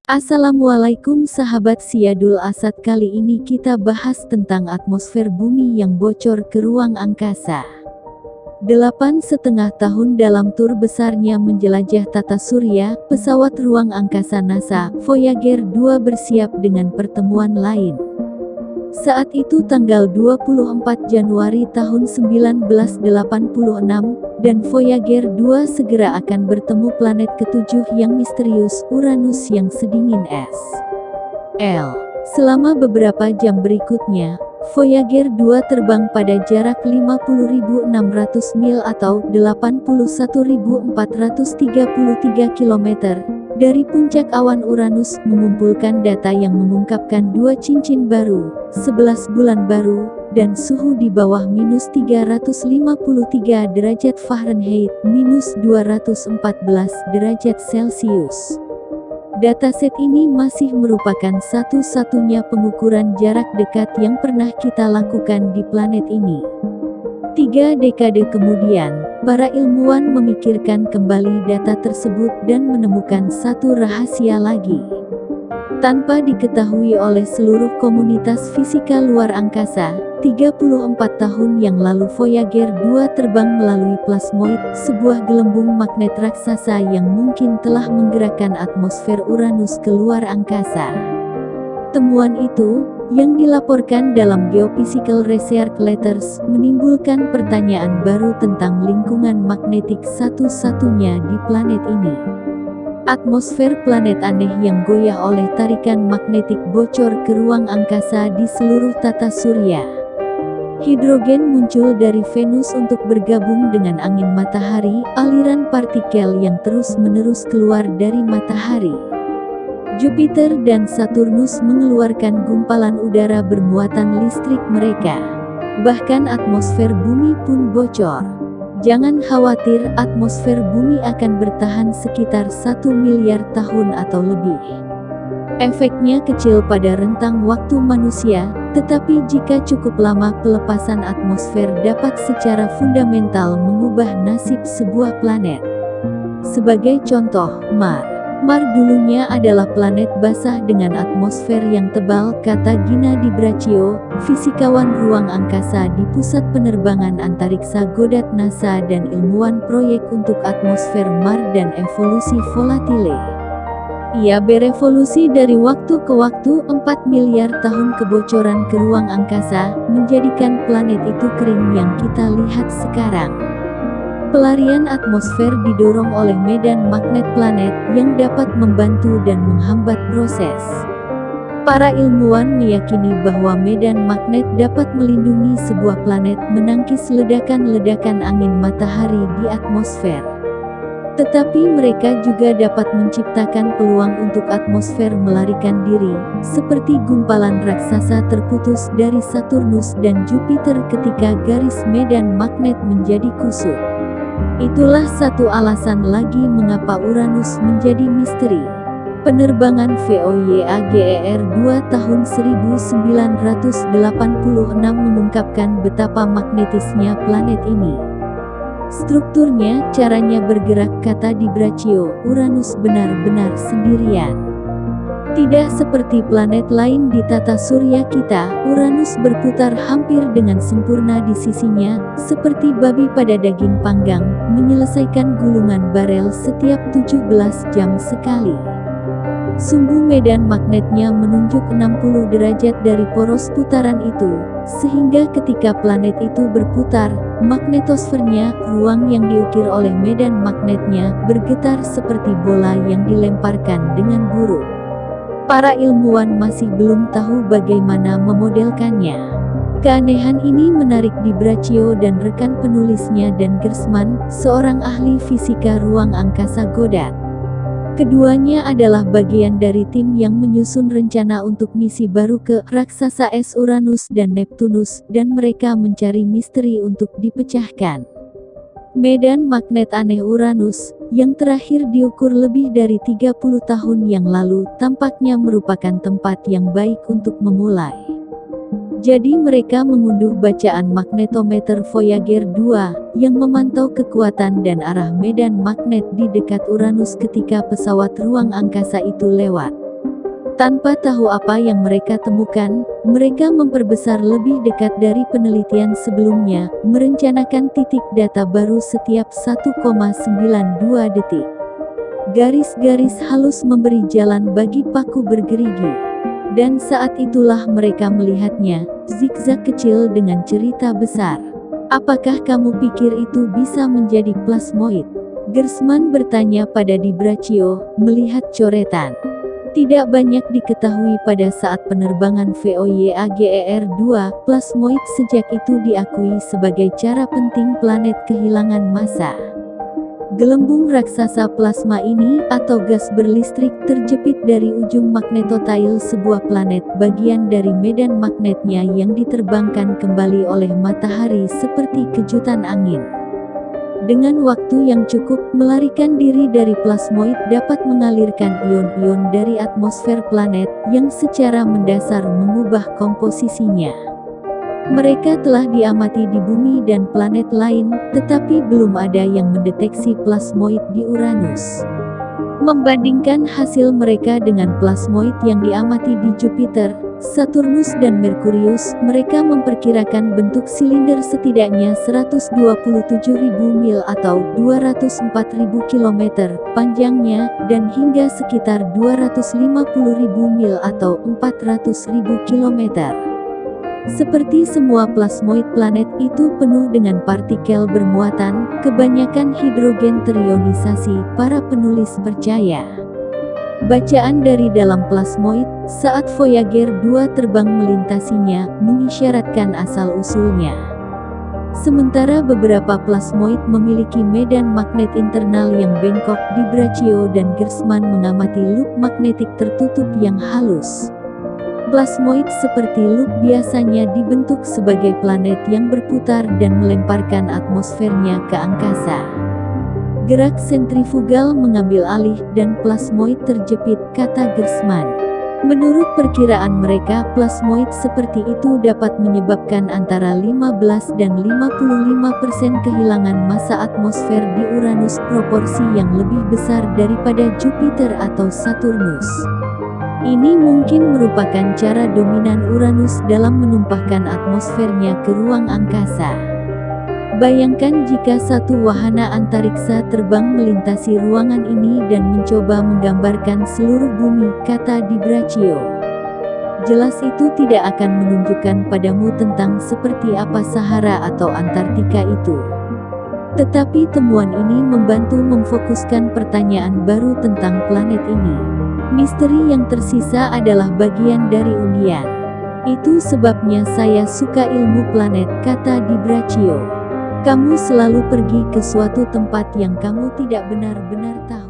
Assalamualaikum sahabat Syadul Asad, kali ini kita bahas tentang atmosfer bumi yang bocor ke ruang angkasa. 8,5 tahun dalam tur besarnya menjelajah tata surya, pesawat ruang angkasa NASA, Voyager 2 bersiap dengan pertemuan lain. Saat itu tanggal 24 Januari tahun 1986, dan Voyager 2 segera akan bertemu planet ketujuh yang misterius, Uranus yang sedingin es. Selama beberapa jam berikutnya, Voyager 2 terbang pada jarak 50.600 mil atau 81.433 km, dari puncak awan Uranus, mengumpulkan data yang mengungkapkan 2 cincin baru, 11 bulan baru, dan suhu di bawah -353 derajat Fahrenheit, -214 derajat Celcius. Dataset ini masih merupakan satu-satunya pengukuran jarak dekat yang pernah kita lakukan di planet ini. 3 dekade kemudian, para ilmuwan memikirkan kembali data tersebut dan menemukan satu rahasia lagi. Tanpa diketahui oleh seluruh komunitas fisika luar angkasa, 34 tahun yang lalu Voyager 2 terbang melalui plasmoid, sebuah gelembung magnet raksasa yang mungkin telah menggerakkan atmosfer Uranus ke luar angkasa. Temuan itu, yang dilaporkan dalam Geophysical Research Letters, menimbulkan pertanyaan baru tentang lingkungan magnetik satu-satunya di planet ini. Atmosfer planet aneh yang goyah oleh tarikan magnetik bocor ke ruang angkasa di seluruh tata surya. Hidrogen muncul dari Venus untuk bergabung dengan angin matahari, aliran partikel yang terus-menerus keluar dari matahari. Jupiter dan Saturnus mengeluarkan gumpalan udara bermuatan listrik mereka. Bahkan atmosfer bumi pun bocor. Jangan khawatir, atmosfer bumi akan bertahan sekitar 1 miliar tahun atau lebih. Efeknya kecil pada rentang waktu manusia, tetapi jika cukup lama, pelepasan atmosfer dapat secara fundamental mengubah nasib sebuah planet. Sebagai contoh, Mars dulunya adalah planet basah dengan atmosfer yang tebal, kata Gina Di Braccio, fisikawan ruang angkasa di Pusat Penerbangan Antariksa Goddard NASA dan ilmuwan proyek untuk atmosfer Mars dan evolusi volatile. Ia berevolusi dari waktu ke waktu. 4 miliar tahun kebocoran ke ruang angkasa menjadikan planet itu kering yang kita lihat sekarang. Pelarian atmosfer didorong oleh medan magnet planet yang dapat membantu dan menghambat proses. Para ilmuwan meyakini bahwa medan magnet dapat melindungi sebuah planet menangkis ledakan-ledakan angin matahari di atmosfer. Tetapi mereka juga dapat menciptakan peluang untuk atmosfer melarikan diri, seperti gumpalan raksasa terputus dari Saturnus dan Jupiter ketika garis medan magnet menjadi kusut. Itulah satu alasan lagi mengapa Uranus menjadi misteri. Penerbangan Voyager 2 tahun 1986 mengungkapkan betapa magnetisnya planet ini. Strukturnya, caranya bergerak, kata Di Braccio, Uranus benar-benar sendirian. Tidak seperti planet lain di tata surya kita, Uranus berputar hampir dengan sempurna di sisinya, seperti babi pada daging panggang, menyelesaikan gulungan barel setiap 17 jam sekali. Sumbu medan magnetnya menunjuk 60 derajat dari poros putaran itu, sehingga ketika planet itu berputar, magnetosfernya, ruang yang diukir oleh medan magnetnya, bergetar seperti bola yang dilemparkan dengan buruk. Para ilmuwan masih belum tahu bagaimana memodelkannya. Keanehan ini menarik Di Braccio dan rekan penulisnya Dan Gersman, seorang ahli fisika ruang angkasa Goddard. Keduanya adalah bagian dari tim yang menyusun rencana untuk misi baru ke raksasa es Uranus dan Neptunus, dan mereka mencari misteri untuk dipecahkan. Medan magnet aneh Uranus, yang terakhir diukur lebih dari 30 tahun yang lalu, tampaknya merupakan tempat yang baik untuk memulai. Jadi mereka mengunduh bacaan magnetometer Voyager 2, yang memantau kekuatan dan arah medan magnet di dekat Uranus ketika pesawat ruang angkasa itu lewat. Tanpa tahu apa yang mereka temukan, mereka memperbesar lebih dekat dari penelitian sebelumnya, merencanakan titik data baru setiap 1,92 detik. Garis-garis halus memberi jalan bagi paku bergerigi. Dan saat itulah mereka melihatnya, zigzag kecil dengan cerita besar. Apakah kamu pikir itu bisa menjadi plasmoid? Gersman bertanya pada Di Braccio, melihat coretan. Tidak banyak diketahui pada saat penerbangan Voyager 2, plasmoid sejak itu diakui sebagai cara penting planet kehilangan massa. Gelembung raksasa plasma ini, atau gas berlistrik, terjepit dari ujung magnetotail sebuah planet, bagian dari medan magnetnya yang diterbangkan kembali oleh matahari seperti kejutan angin. Dengan waktu yang cukup, melarikan diri dari plasmoid dapat mengalirkan ion-ion dari atmosfer planet, yang secara mendasar mengubah komposisinya. Mereka telah diamati di bumi dan planet lain, tetapi belum ada yang mendeteksi plasmoid di Uranus. Membandingkan hasil mereka dengan plasmoid yang diamati di Jupiter, Saturnus dan Merkurius, mereka memperkirakan bentuk silinder setidaknya 127.000 mil atau 204.000 km panjangnya, dan hingga sekitar 250.000 mil atau 400.000 km. Seperti semua plasmoid planet itu penuh dengan partikel bermuatan, kebanyakan hidrogen terionisasi, para penulis percaya. Bacaan dari dalam plasmoid, saat Voyager 2 terbang melintasinya, mengisyaratkan asal-usulnya. Sementara beberapa plasmoid memiliki medan magnet internal yang bengkok, Di Braccio dan Gersman mengamati loop magnetik tertutup yang halus. Plasmoid seperti loop biasanya dibentuk sebagai planet yang berputar dan melemparkan atmosfernya ke angkasa. Gerak sentrifugal mengambil alih dan plasmoid terjepit, kata Gersman. Menurut perkiraan mereka, plasmoid seperti itu dapat menyebabkan antara 15 dan 55% kehilangan massa atmosfer di Uranus, proporsi yang lebih besar daripada Jupiter atau Saturnus. Ini mungkin merupakan cara dominan Uranus dalam menumpahkan atmosfernya ke ruang angkasa. Bayangkan jika satu wahana antariksa terbang melintasi ruangan ini dan mencoba menggambarkan seluruh bumi, kata Di Braccio. Jelas itu tidak akan menunjukkan padamu tentang seperti apa Sahara atau Antartika itu. Tetapi temuan ini membantu memfokuskan pertanyaan baru tentang planet ini. Misteri yang tersisa adalah bagian dari undian. Itu sebabnya saya suka ilmu planet, kata Di Braccio. Kamu selalu pergi ke suatu tempat yang kamu tidak benar-benar tahu.